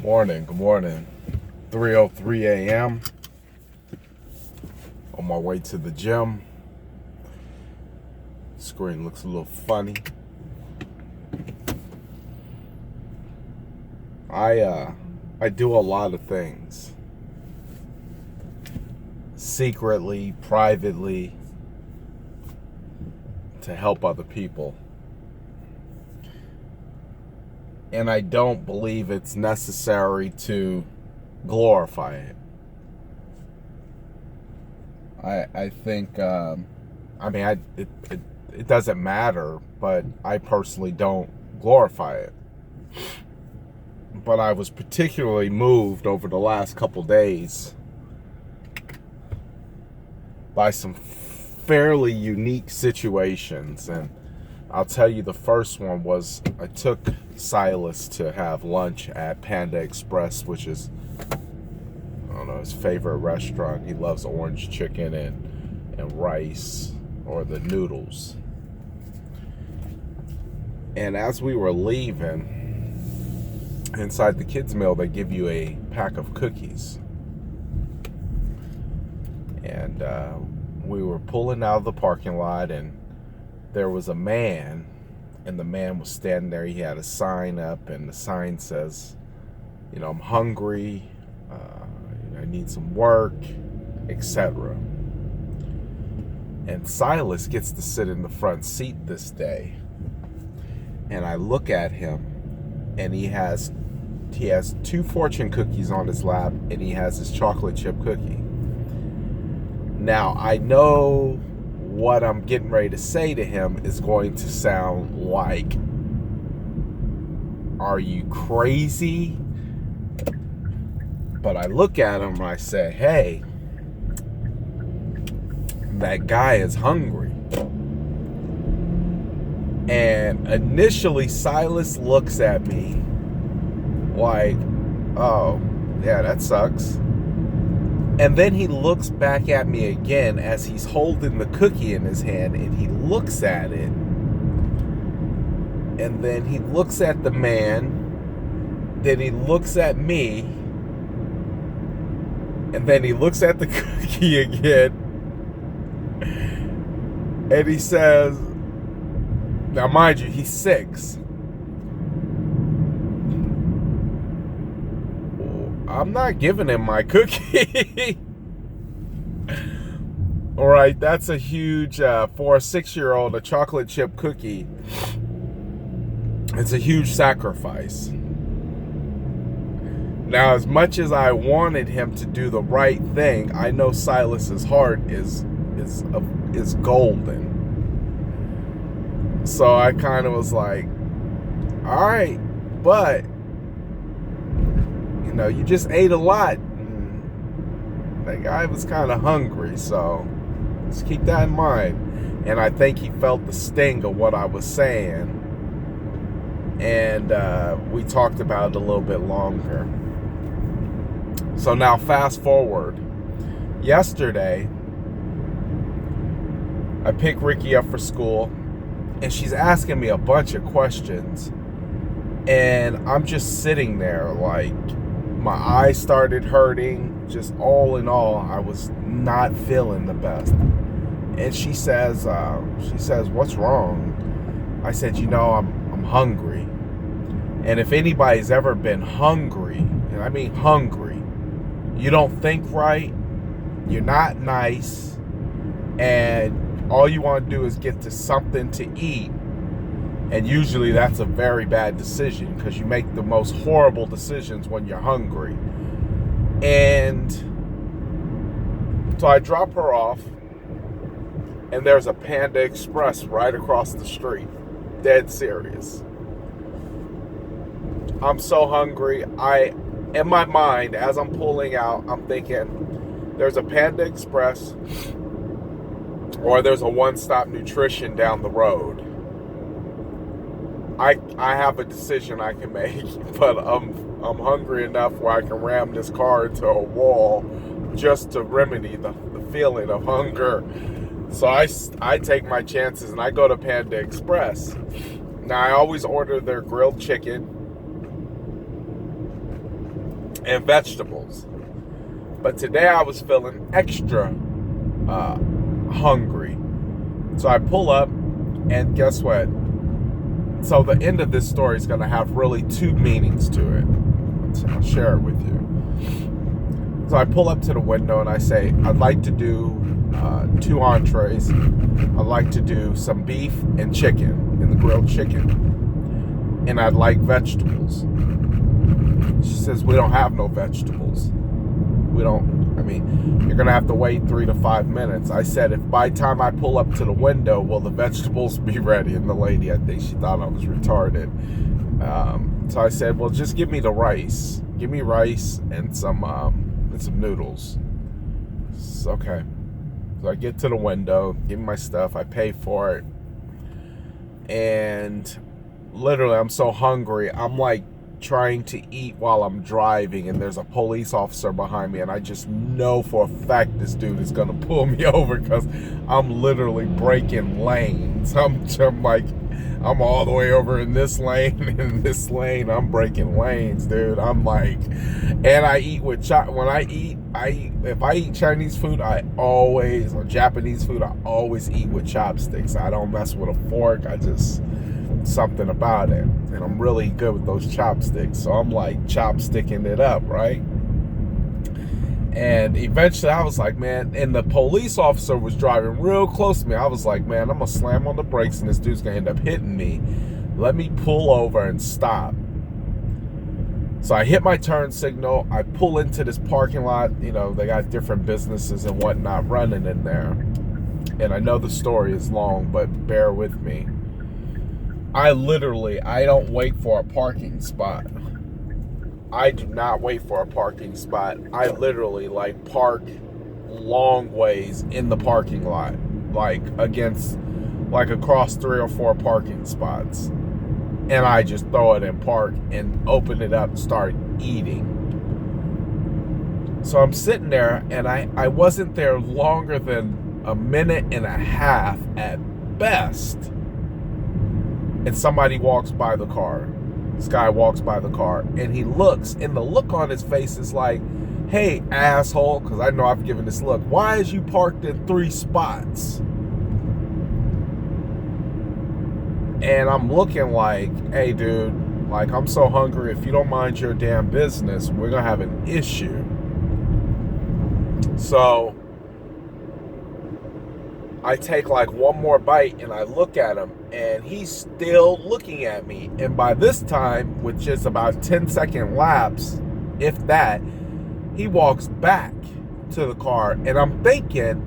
Good morning. 3:03 a.m. On my way to the gym. Screen looks a little funny. I do a lot of things. Secretly, privately, to help other people. And I don't believe it's necessary to glorify it. I think, it doesn't matter, but I personally don't glorify it. But I was particularly moved over the last couple days by some fairly unique situations. And I'll tell you, the first one was I took Silas to have lunch at Panda Express, which is, I don't know, his favorite restaurant. He loves orange chicken and rice, or the noodles. And as we were leaving, inside the kids' meal, they give you a pack of cookies. And we were pulling out of the parking lot, and there was a man, and the man was standing there. He had a sign up, and the sign says, I'm hungry, I need some work, etc. And Silas gets to sit in the front seat this day. And I look at him, and he has 2 fortune cookies on his lap, and he has his chocolate chip cookie. Now, I know what I'm getting ready to say to him is going to sound like, are you crazy? But I look at him and I say, hey, that guy is hungry. And initially, Silas looks at me like, oh, yeah, that sucks. And then he looks back at me again as he's holding the cookie in his hand, and he looks at it. And then he looks at the man. Then he looks at me. And then he looks at the cookie again. And he says, now mind you, he's 6. I'm not giving him my cookie. All right, that's a huge, for a 6-year-old, a chocolate chip cookie, it's a huge sacrifice. Now, as much as I wanted him to do the right thing, I know Silas's heart is golden. So I kind of was like, all right, but you just ate a lot. That guy was kind of hungry, so just keep that in mind. And I think he felt the sting of what I was saying. And we talked about it a little bit longer. So now fast forward. Yesterday, I picked Ricky up for school, and she's asking me a bunch of questions. And I'm just sitting there like, my eyes started hurting. Just all in all, I was not feeling the best. And she says, what's wrong? I said, I'm hungry. And if anybody's ever been hungry, and I mean hungry, you don't think right, you're not nice, and all you want to do is get to something to eat. And usually that's a very bad decision, because you make the most horrible decisions when you're hungry. And so I drop her off, and there's a Panda Express right across the street. Dead serious. I'm so hungry. In my mind, as I'm pulling out, I'm thinking, there's a Panda Express, or there's a One Stop Nutrition down the road. I have a decision I can make, but I'm hungry enough where I can ram this car into a wall just to remedy the feeling of hunger. So I take my chances and I go to Panda Express. Now I always order their grilled chicken, and vegetables. But today I was feeling extra hungry. So I pull up, and guess what? So the end of this story is going to have really two meanings to it. I'll share it with you. So I pull up to the window and I say, I'd like to do 2 entrees. I'd like to do some beef and chicken, and the grilled chicken. And I'd like vegetables. She says, we don't have no vegetables. You're going to have to wait 3 to 5 minutes. I said, if by the time I pull up to the window, will the vegetables be ready? And the lady, I think she thought I was retarded. So I said, well, just give me the rice. Give me rice and some noodles. Okay. So I get to the window, give me my stuff, I pay for it. And literally, I'm so hungry. I'm like trying to eat while I'm driving, and there's a police officer behind me, and I just know for a fact this dude is gonna pull me over because I'm literally breaking lanes. I'm all the way over in this lane, and in this lane I'm breaking lanes, dude. I'm like, and I eat with when I eat if I eat Chinese food, or Japanese food, I always eat with chopsticks. I don't mess with a fork. Something about it, and I'm really good with those chopsticks, so I'm like chopsticking it up, right? And eventually I was like, man, and the police officer was driving real close to me. I was like, man, I'm gonna slam on the brakes and this dude's gonna end up hitting me. Let me pull over and stop. So I hit my turn signal. I pull into this parking lot. They got different businesses and whatnot running in there, and I know the story is long, but bear with me. I don't wait for a parking spot. I do not wait for a parking spot. I literally park long ways in the parking lot, across 3 or 4 parking spots. And I just throw it in park and open it up and start eating. So I'm sitting there, and I wasn't there longer than a minute and a half at best. And somebody walks by the car. This guy walks by the car, and he looks, and the look on his face is like, hey, asshole, because I know I've given this look. Why is you parked in 3 spots? And I'm looking like, hey, dude, I'm so hungry. If you don't mind your damn business, we're going to have an issue. So I take one more bite, and I look at him, and he's still looking at me. And by this time, with just about 10-second lapse, if that, he walks back to the car. And I'm thinking,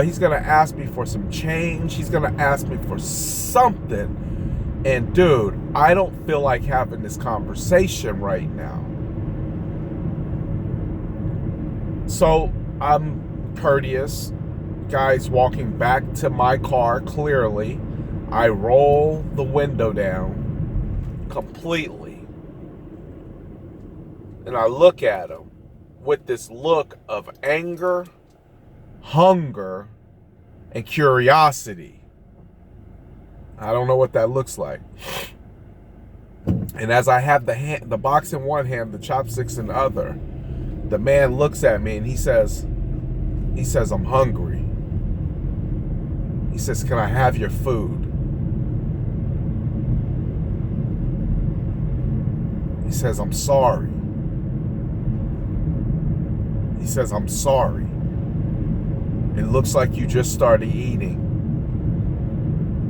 he's going to ask me for some change. He's going to ask me for something. And dude, I don't feel like having this conversation right now. So I'm courteous. Guy's walking back to my car, clearly. I roll the window down completely, and I look at him with this look of anger, hunger, and curiosity. I don't know what that looks like. And as I have the box in one hand, the chopsticks in the other, the man looks at me and he says, I'm hungry. He says, can I have your food? He says, I'm sorry. He says, I'm sorry. It looks like you just started eating.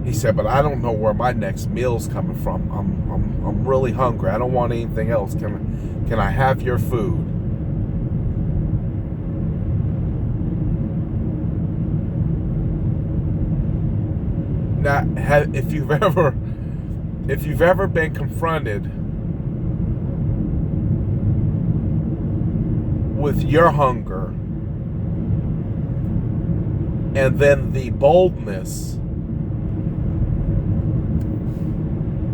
He said, but I don't know where my next meal's coming from. I'm really hungry. I don't want anything else. Can I have your food? Now, if you've ever been confronted with your hunger and then the boldness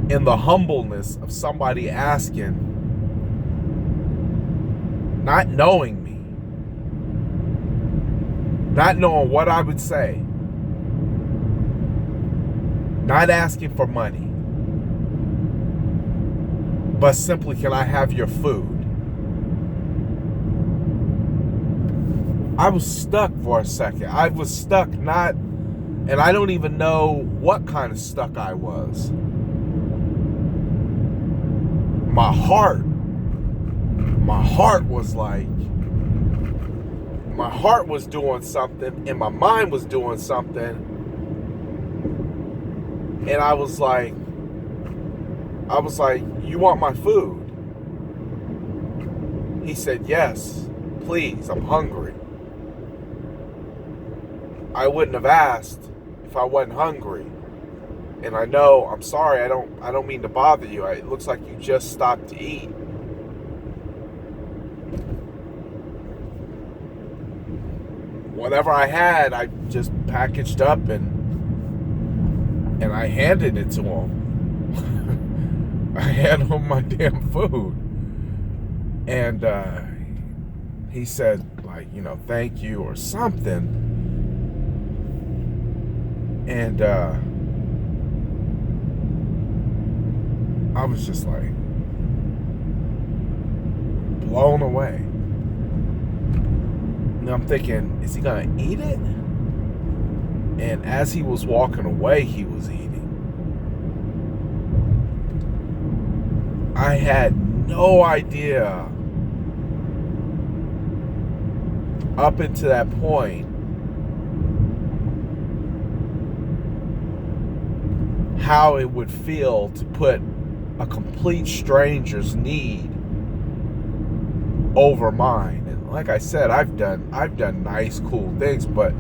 and the humbleness of somebody asking, not knowing me, not knowing what I would say, not asking for money, but simply, can I have your food? I was stuck for a second. I was stuck, and I don't even know what kind of stuck I was. My heart was like, my heart was doing something and my mind was doing something. And I was like, you want my food? He said, yes, please, I'm hungry. I wouldn't have asked if I wasn't hungry. And I know, I'm sorry, I don't mean to bother you. It looks like you just stopped to eat. Whatever I had, I just packaged up and I handed it to him. I handed him my damn food. And he said, like, thank you or something. And I was just like blown away. And I'm thinking, is he gonna eat it? And as he was walking away, he was eating. I had no idea up until that point how it would feel to put a complete stranger's need over mine. And like I said, I've done nice, cool things, but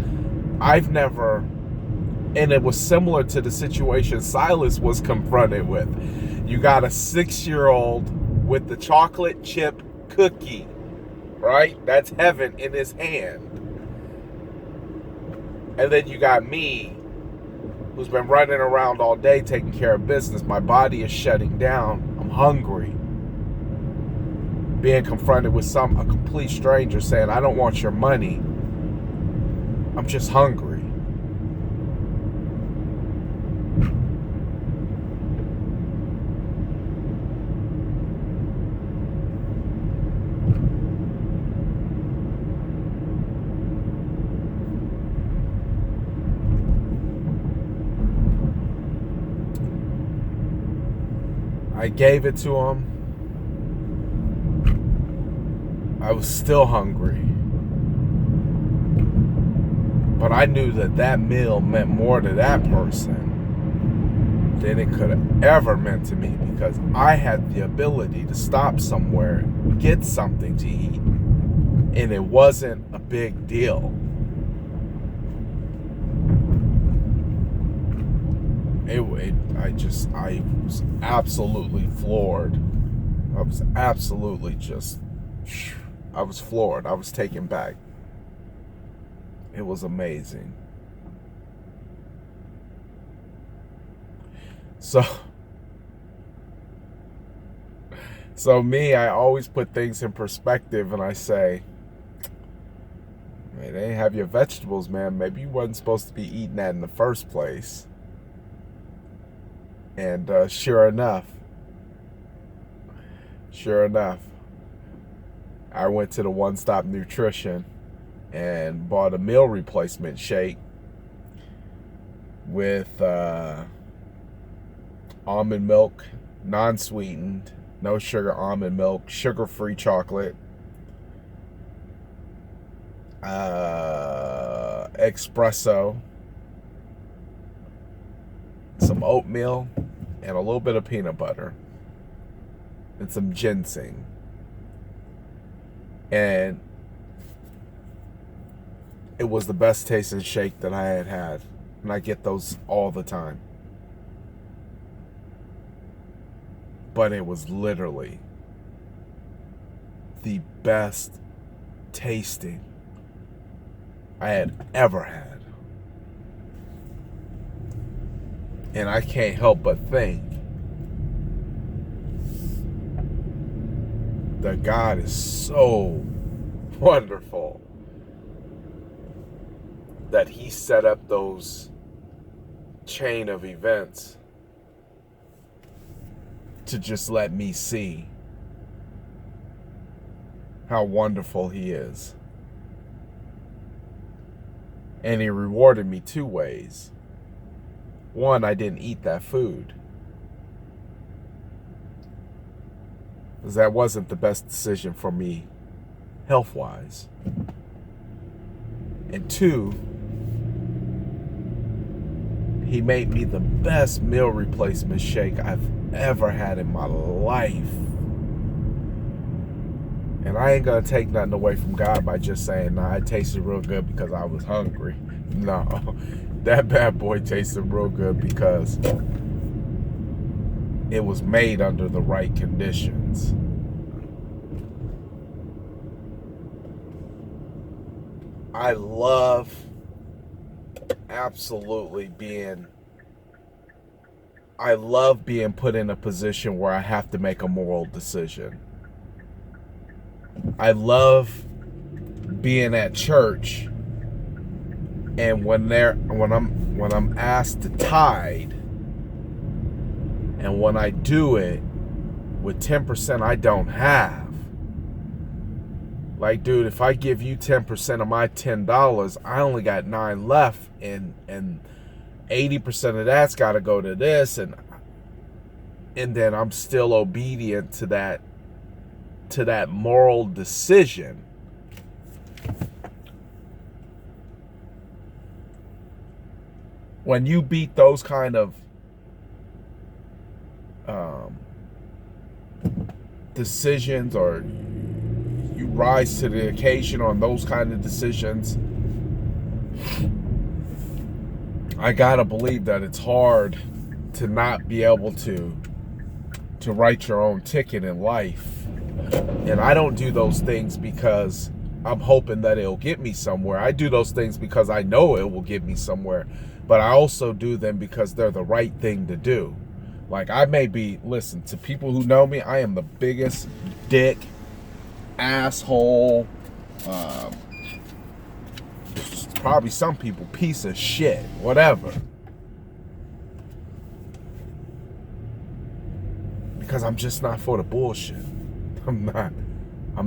I've never, and it was similar to the situation Silas was confronted with. You got a 6-year-old with the chocolate chip cookie, right? That's heaven in his hand. And then you got me, who's been running around all day taking care of business. My body is shutting down. I'm hungry. Being confronted with a complete stranger saying, I don't want your money. I'm just hungry. I gave it to him. I was still hungry. But I knew that meal meant more to that person than it could have ever meant to me, because I had the ability to stop somewhere, get something to eat, and it wasn't a big deal. I was absolutely floored. I was floored. I was taken back. It was amazing. So me, I always put things in perspective, and I say, man, they didn't have your vegetables, man. Maybe you wasn't supposed to be eating that in the first place. And sure enough, I went to the One Stop Nutrition and bought a meal replacement shake with almond milk, non-sweetened, no sugar almond milk, sugar-free chocolate, espresso, some oatmeal, and a little bit of peanut butter, and some ginseng. And it was the best tasting shake that I had had. And I get those all the time. But it was literally the best tasting I had ever had. And I can't help but think that God is so wonderful that He set up those chain of events to just let me see how wonderful He is. And he rewarded me two ways. One, I didn't eat that food, because that wasn't the best decision for me health-wise. And two, he made me the best meal replacement shake I've ever had in my life. And I ain't gonna take nothing away from God by just saying, nah, it tasted real good because I was hungry. No, that bad boy tasted real good because it was made under the right conditions. I love being put in a position where I have to make a moral decision. I love being at church, and when I'm asked to tithe, and when I do it with 10% I don't have. Like, dude, if I give you 10% of my $10, I only got $9 left, and 80% of that's got to go to this, and then I'm still obedient to that moral decision. When you beat those kind of decisions, or you rise to the occasion on those kind of decisions, I gotta believe that it's hard to not be able to write your own ticket in life. And I don't do those things because I'm hoping that it'll get me somewhere. I do those things because I know it will get me somewhere. But I also do them because they're the right thing to do. Like, I may be, listen, to people who know me, I am the biggest dick, asshole, probably some people, piece of shit, whatever. Because I'm just not for the bullshit. I'm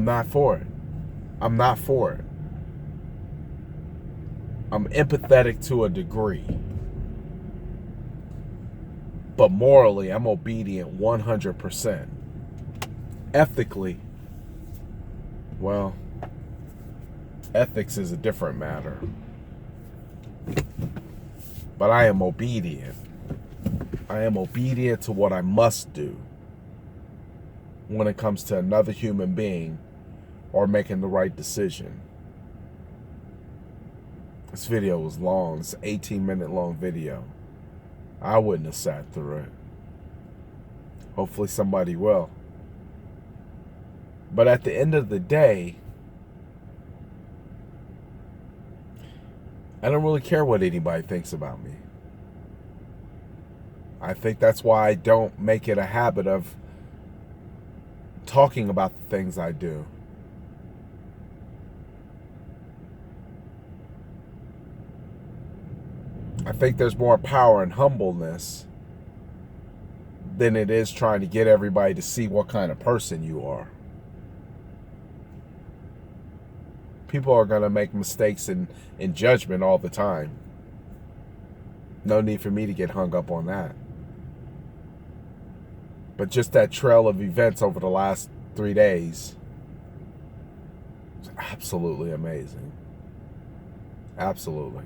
not for it. I'm not for it. I'm empathetic to a degree. But morally, I'm obedient 100%. Ethically, well, ethics is a different matter. But I am obedient. I am obedient to what I must do when it comes to another human being or making the right decision. This video was long. It's an 18-minute long video. I wouldn't have sat through it. Hopefully somebody will. But at the end of the day, I don't really care what anybody thinks about me. I think that's why I don't make it a habit of talking about the things I do. I think there's more power in humbleness than it is trying to get everybody to see what kind of person you are. People are going to make mistakes in judgment all the time. No need for me to get hung up on that. But just that trail of events over the last 3 days is absolutely amazing. Absolutely.